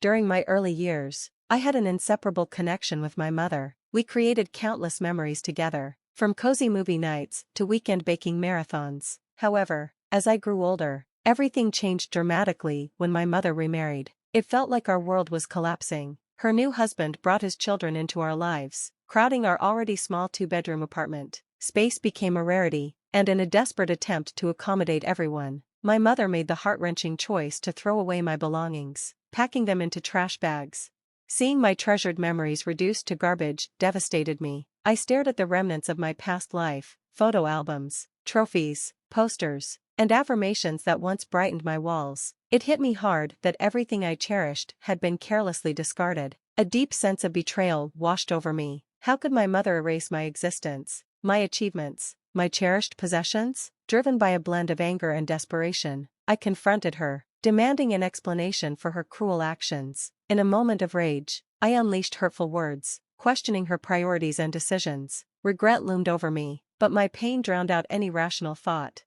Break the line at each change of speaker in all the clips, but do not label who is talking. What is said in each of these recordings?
During my early years, I had an inseparable connection with my mother. We created countless memories together, from cozy movie nights to weekend baking marathons. However, as I grew older, everything changed dramatically when my mother remarried. It felt like our world was collapsing. Her new husband brought his children into our lives, crowding our already small two-bedroom apartment. Space became a rarity, and in a desperate attempt to accommodate everyone, my mother made the heart-wrenching choice to throw away my belongings, packing them into trash bags. Seeing my treasured memories reduced to garbage devastated me. I stared at the remnants of my past life, photo albums, trophies, posters, and affirmations that once brightened my walls. It hit me hard that everything I cherished had been carelessly discarded. A deep sense of betrayal washed over me. How could my mother erase my existence, my achievements, my cherished possessions? Driven by a blend of anger and desperation, I confronted her, demanding an explanation for her cruel actions. In a moment of rage, I unleashed hurtful words, questioning her priorities and decisions. Regret loomed over me, but my pain drowned out any rational thought.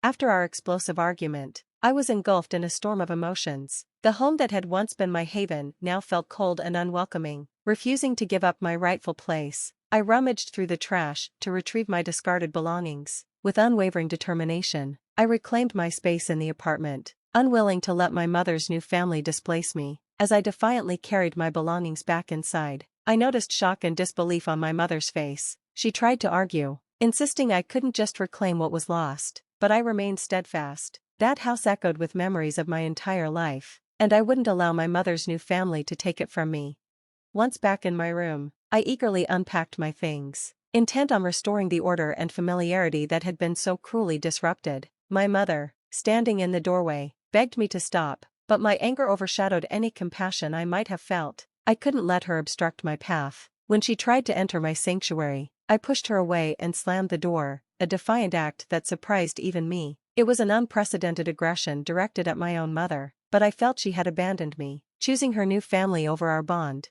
After our explosive argument, I was engulfed in a storm of emotions. The home that had once been my haven now felt cold and unwelcoming. Refusing to give up my rightful place, I rummaged through the trash to retrieve my discarded belongings. With unwavering determination, I reclaimed my space in the apartment, unwilling to let my mother's new family displace me. As I defiantly carried my belongings back inside, I noticed shock and disbelief on my mother's face. She tried to argue, insisting I couldn't just reclaim what was lost, but I remained steadfast. That house echoed with memories of my entire life, and I wouldn't allow my mother's new family to take it from me. Once back in my room, I eagerly unpacked my things, intent on restoring the order and familiarity that had been so cruelly disrupted. My mother, standing in the doorway, begged me to stop, but my anger overshadowed any compassion I might have felt. I couldn't let her obstruct my path. When she tried to enter my sanctuary, I pushed her away and slammed the door, a defiant act that surprised even me. It was an unprecedented aggression directed at my own mother, but I felt she had abandoned me, choosing her new family over our bond.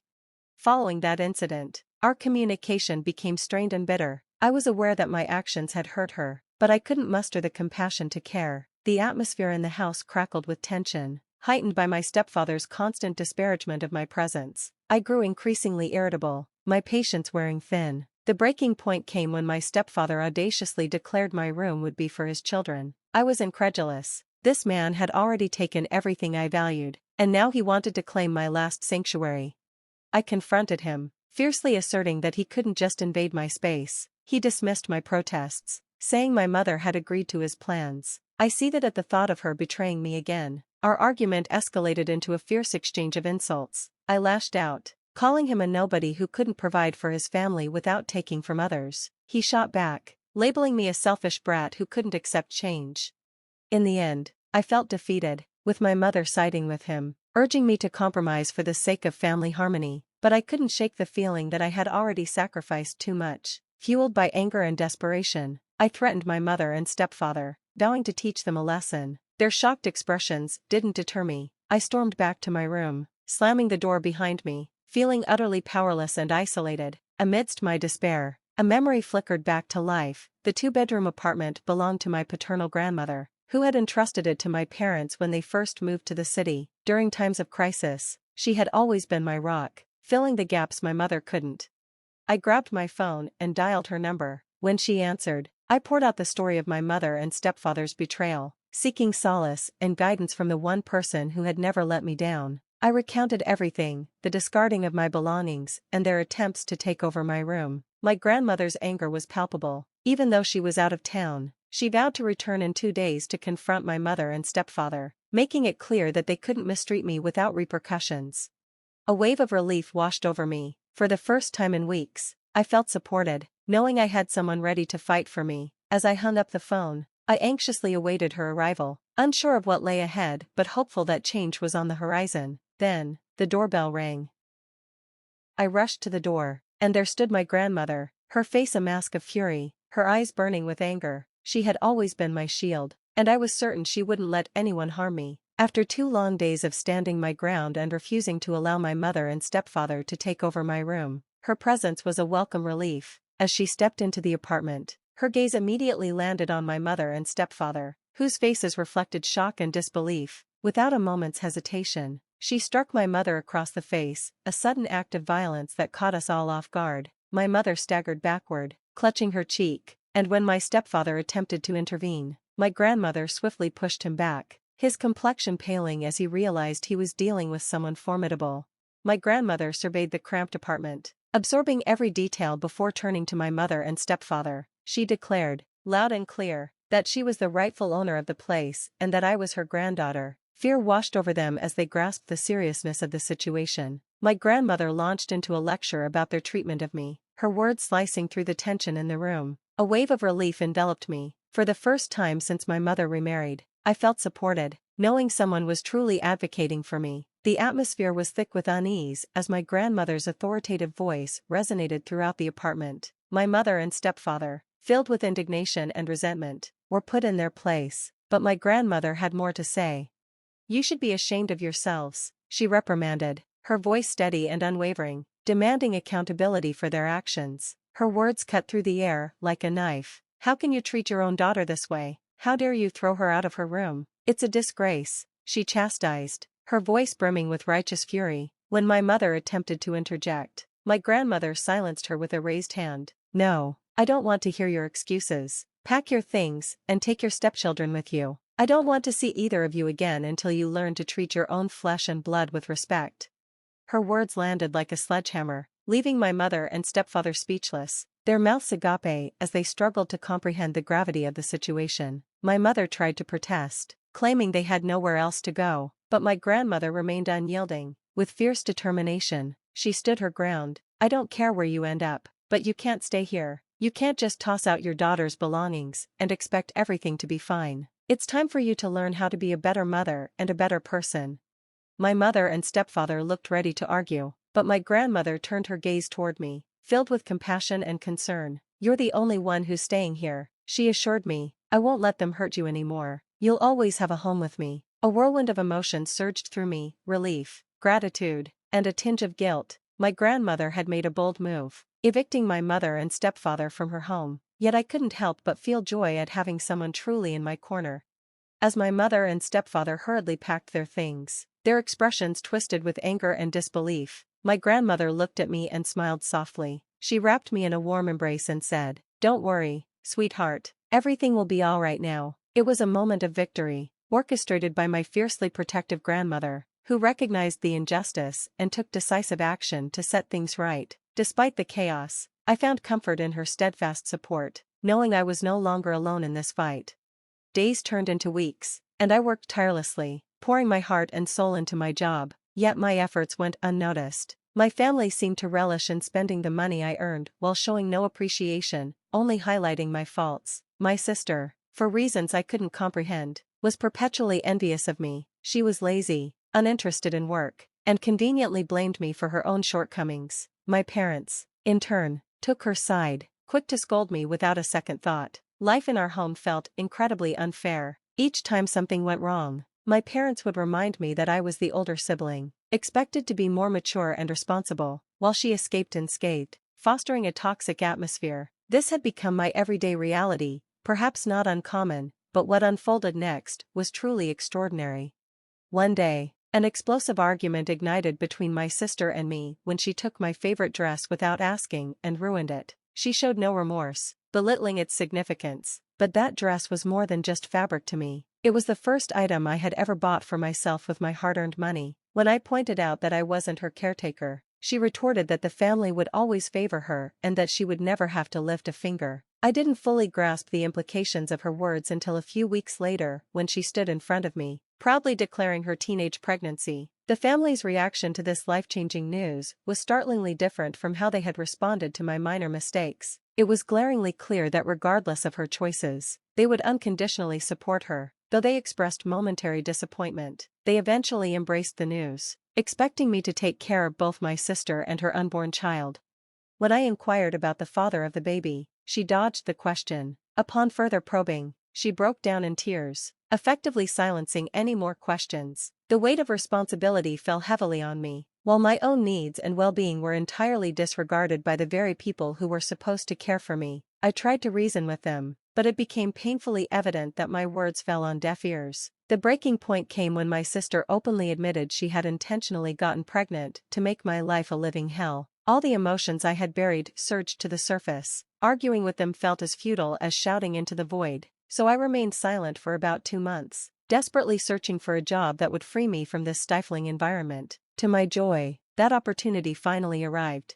Following that incident, our communication became strained and bitter. I was aware that my actions had hurt her, but I couldn't muster the compassion to care. The atmosphere in the house crackled with tension, heightened by my stepfather's constant disparagement of my presence. I grew increasingly irritable, my patience wearing thin. The breaking point came when my stepfather audaciously declared my room would be for his children. I was incredulous. This man had already taken everything I valued, and now he wanted to claim my last sanctuary. I confronted him, fiercely asserting that he couldn't just invade my space. He dismissed my protests, saying my mother had agreed to his plans. I seethed at the thought of her betraying me again. Our argument escalated into a fierce exchange of insults. I lashed out, calling him a nobody who couldn't provide for his family without taking from others. He shot back, labeling me a selfish brat who couldn't accept change. In the end, I felt defeated, with my mother siding with him, urging me to compromise for the sake of family harmony. But I couldn't shake the feeling that I had already sacrificed too much. Fueled by anger and desperation, I threatened my mother and stepfather, vowing to teach them a lesson. Their shocked expressions didn't deter me. I stormed back to my room, slamming the door behind me, feeling utterly powerless and isolated. Amidst my despair, a memory flickered back to life. The two-bedroom apartment belonged to my paternal grandmother, who had entrusted it to my parents when they first moved to the city. During times of crisis, she had always been my rock, filling the gaps my mother couldn't. I grabbed my phone and dialed her number. When she answered, I poured out the story of my mother and stepfather's betrayal, seeking solace and guidance from the one person who had never let me down. I recounted everything, the discarding of my belongings and their attempts to take over my room. My grandmother's anger was palpable. Even though she was out of town, she vowed to return in 2 days to confront my mother and stepfather, making it clear that they couldn't mistreat me without repercussions. A wave of relief washed over me. For the first time in weeks, I felt supported, knowing I had someone ready to fight for me. As I hung up the phone, I anxiously awaited her arrival, unsure of what lay ahead but hopeful that change was on the horizon. Then, the doorbell rang. I rushed to the door, and there stood my grandmother, her face a mask of fury, her eyes burning with anger. She had always been my shield, and I was certain she wouldn't let anyone harm me. After 2 long days of standing my ground and refusing to allow my mother and stepfather to take over my room, her presence was a welcome relief. As she stepped into the apartment, her gaze immediately landed on my mother and stepfather, whose faces reflected shock and disbelief. Without a moment's hesitation, She struck my mother across the face, a sudden act of violence that caught us all off guard. My mother staggered backward, clutching her cheek, and when my stepfather attempted to intervene, my grandmother swiftly pushed him back, his complexion paling as he realized he was dealing with someone formidable. My grandmother surveyed the cramped apartment, absorbing every detail before turning to my mother and stepfather. She declared, loud and clear, that she was the rightful owner of the place and that I was her granddaughter. Fear washed over them as they grasped the seriousness of the situation. My grandmother launched into a lecture about their treatment of me, her words slicing through the tension in the room. A wave of relief enveloped me. For the first time since my mother remarried, I felt supported, knowing someone was truly advocating for me. The atmosphere was thick with unease as my grandmother's authoritative voice resonated throughout the apartment. My mother and stepfather, filled with indignation and resentment, were put in their place, but my grandmother had more to say. "You should be ashamed of yourselves," she reprimanded, her voice steady and unwavering, demanding accountability for their actions. Her words cut through the air like a knife. "How can you treat your own daughter this way? How dare you throw her out of her room? It's a disgrace," she chastised, her voice brimming with righteous fury. When my mother attempted to interject, my grandmother silenced her with a raised hand. "No, I don't want to hear your excuses. Pack your things and take your stepchildren with you. I don't want to see either of you again until you learn to treat your own flesh and blood with respect." Her words landed like a sledgehammer, leaving my mother and stepfather speechless, their mouths agape as they struggled to comprehend the gravity of the situation. My mother tried to protest, claiming they had nowhere else to go, but my grandmother remained unyielding. With fierce determination, she stood her ground. "I don't care where you end up, but you can't stay here. You can't just toss out your daughter's belongings and expect everything to be fine. It's time for you to learn how to be a better mother and a better person." My mother and stepfather looked ready to argue, but my grandmother turned her gaze toward me, filled with compassion and concern. "You're the only one who's staying here," she assured me. "I won't let them hurt you anymore. You'll always have a home with me." A whirlwind of emotions surged through me, relief, gratitude, and a tinge of guilt. My grandmother had made a bold move, evicting my mother and stepfather from her home, yet I couldn't help but feel joy at having someone truly in my corner. As my mother and stepfather hurriedly packed their things, their expressions twisted with anger and disbelief, my grandmother looked at me and smiled softly. She wrapped me in a warm embrace and said, "Don't worry, sweetheart, everything will be all right now." It was a moment of victory, orchestrated by my fiercely protective grandmother, who recognized the injustice and took decisive action to set things right. Despite the chaos, I found comfort in her steadfast support, knowing I was no longer alone in this fight. Days turned into weeks, and I worked tirelessly, pouring my heart and soul into my job, yet my efforts went unnoticed. My family seemed to relish in spending the money I earned while showing no appreciation, only highlighting my faults. My sister, for reasons I couldn't comprehend, was perpetually envious of me. She was lazy, uninterested in work, and conveniently blamed me for her own shortcomings. My parents, in turn, took her side, quick to scold me without a second thought. Life in our home felt incredibly unfair. Each time something went wrong, my parents would remind me that I was the older sibling, expected to be more mature and responsible, while she escaped unscathed, fostering a toxic atmosphere. This had become my everyday reality, perhaps not uncommon, but what unfolded next was truly extraordinary. One day, an explosive argument ignited between my sister and me when she took my favorite dress without asking and ruined it. She showed no remorse, belittling its significance, but that dress was more than just fabric to me. It was the first item I had ever bought for myself with my hard-earned money. When I pointed out that I wasn't her caretaker, she retorted that the family would always favor her and that she would never have to lift a finger. I didn't fully grasp the implications of her words until a few weeks later when she stood in front of me, proudly declaring her teenage pregnancy. The family's reaction to this life-changing news was startlingly different from how they had responded to my minor mistakes. It was glaringly clear that regardless of her choices, they would unconditionally support her. Though they expressed momentary disappointment, they eventually embraced the news, expecting me to take care of both my sister and her unborn child. When I inquired about the father of the baby, she dodged the question. Upon further probing, she broke down in tears, effectively silencing any more questions. The weight of responsibility fell heavily on me, while my own needs and well-being were entirely disregarded by the very people who were supposed to care for me. I tried to reason with them, but it became painfully evident that my words fell on deaf ears. The breaking point came when my sister openly admitted she had intentionally gotten pregnant to make my life a living hell. All the emotions I had buried surged to the surface. Arguing with them felt as futile as shouting into the void, so I remained silent for about 2 months, desperately searching for a job that would free me from this stifling environment. To my joy, that opportunity finally arrived.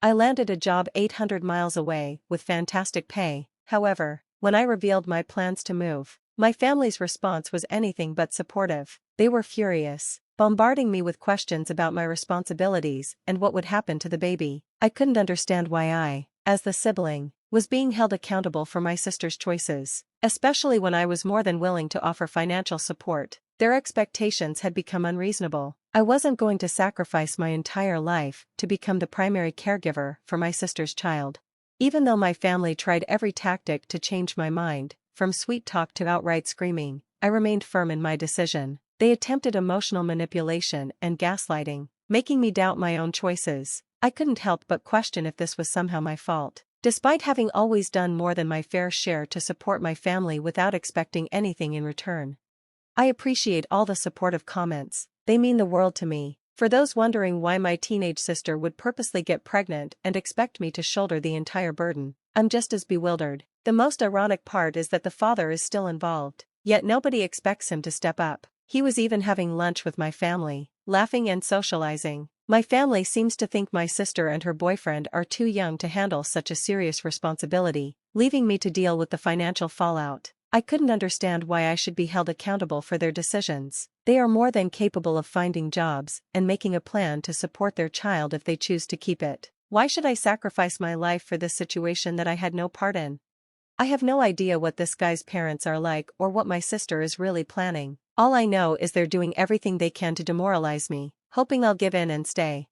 I landed a job 800 miles away, with fantastic pay. However, when I revealed my plans to move, my family's response was anything but supportive. They were furious, bombarding me with questions about my responsibilities and what would happen to the baby. I couldn't understand why I, as the sibling, was being held accountable for my sister's choices, especially when I was more than willing to offer financial support. Their expectations had become unreasonable. I wasn't going to sacrifice my entire life to become the primary caregiver for my sister's child. Even though my family tried every tactic to change my mind, from sweet talk to outright screaming, I remained firm in my decision. They attempted emotional manipulation and gaslighting, making me doubt my own choices. I couldn't help but question if this was somehow my fault. Despite having always done more than my fair share to support my family without expecting anything in return. I appreciate all the supportive comments, they mean the world to me. For those wondering why my teenage sister would purposely get pregnant and expect me to shoulder the entire burden, I'm just as bewildered. The most ironic part is that the father is still involved, yet nobody expects him to step up. He was even having lunch with my family, laughing and socializing. My family seems to think my sister and her boyfriend are too young to handle such a serious responsibility, leaving me to deal with the financial fallout. I couldn't understand why I should be held accountable for their decisions. They are more than capable of finding jobs and making a plan to support their child if they choose to keep it. Why should I sacrifice my life for this situation that I had no part in? I have no idea what this guy's parents are like or what my sister is really planning. All I know is they're doing everything they can to demoralize me, hoping I'll give in and stay.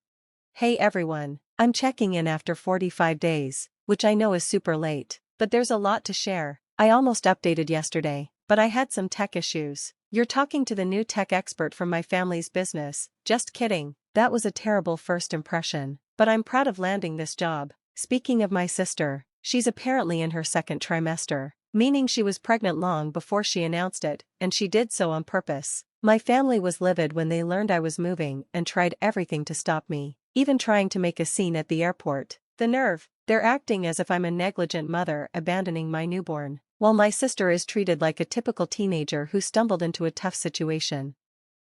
Hey everyone, I'm checking in after 45 days, which I know is super late, but there's a lot to share. I almost updated yesterday, but I had some tech issues. You're talking to the new tech expert from my family's business. Just kidding, that was a terrible first impression, but I'm proud of landing this job. Speaking of my sister, she's apparently in her second trimester, meaning she was pregnant long before she announced it, and she did so on purpose. My family was livid when they learned I was moving and tried everything to stop me, even trying to make a scene at the airport. The nerve! They're acting as if I'm a negligent mother abandoning my newborn, while my sister is treated like a typical teenager who stumbled into a tough situation.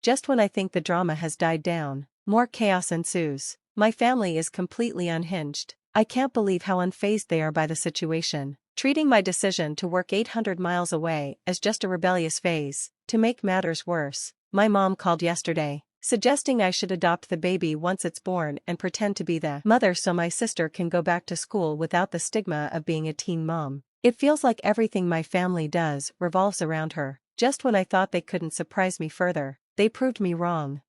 Just when I think the drama has died down, more chaos ensues. My family is completely unhinged. I can't believe how unfazed they are by the situation, treating my decision to work 800 miles away as just a rebellious phase. To make matters worse, my mom called yesterday, suggesting I should adopt the baby once it's born and pretend to be the mother so my sister can go back to school without the stigma of being a teen mom. It feels like everything my family does revolves around her. Just when I thought they couldn't surprise me further, they proved me wrong.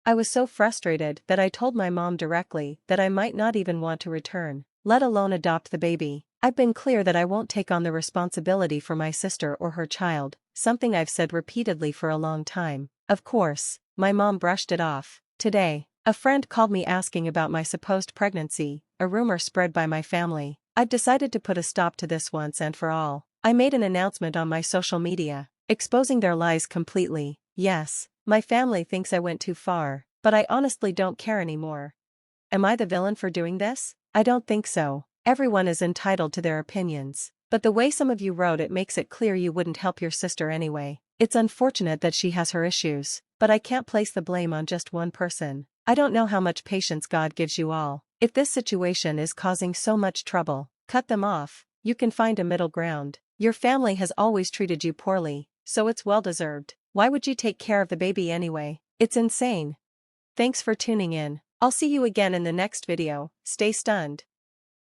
I was so frustrated that I told my mom directly that I might not even want to return, let alone adopt the baby. I've been clear that I won't take on the responsibility for my sister or her child, something I've said repeatedly for a long time. Of course, my mom brushed it off. Today, a friend called me asking about my supposed pregnancy, a rumor spread by my family. I've decided to put a stop to this once and for all. I made an announcement on my social media, exposing their lies completely. Yes, my family thinks I went too far, but I honestly don't care anymore. Am I the villain for doing this? I don't think so. Everyone is entitled to their opinions, but the way some of you wrote it makes it clear you wouldn't help your sister anyway. It's unfortunate that she has her issues, but I can't place the blame on just one person. I don't know how much patience God gives you all. If this situation is causing so much trouble, cut them off. You can find a middle ground. Your family has always treated you poorly, so it's well deserved. Why would you take care of the baby anyway? It's insane. Thanks for tuning in. I'll see you again in the next video. Stay stunned.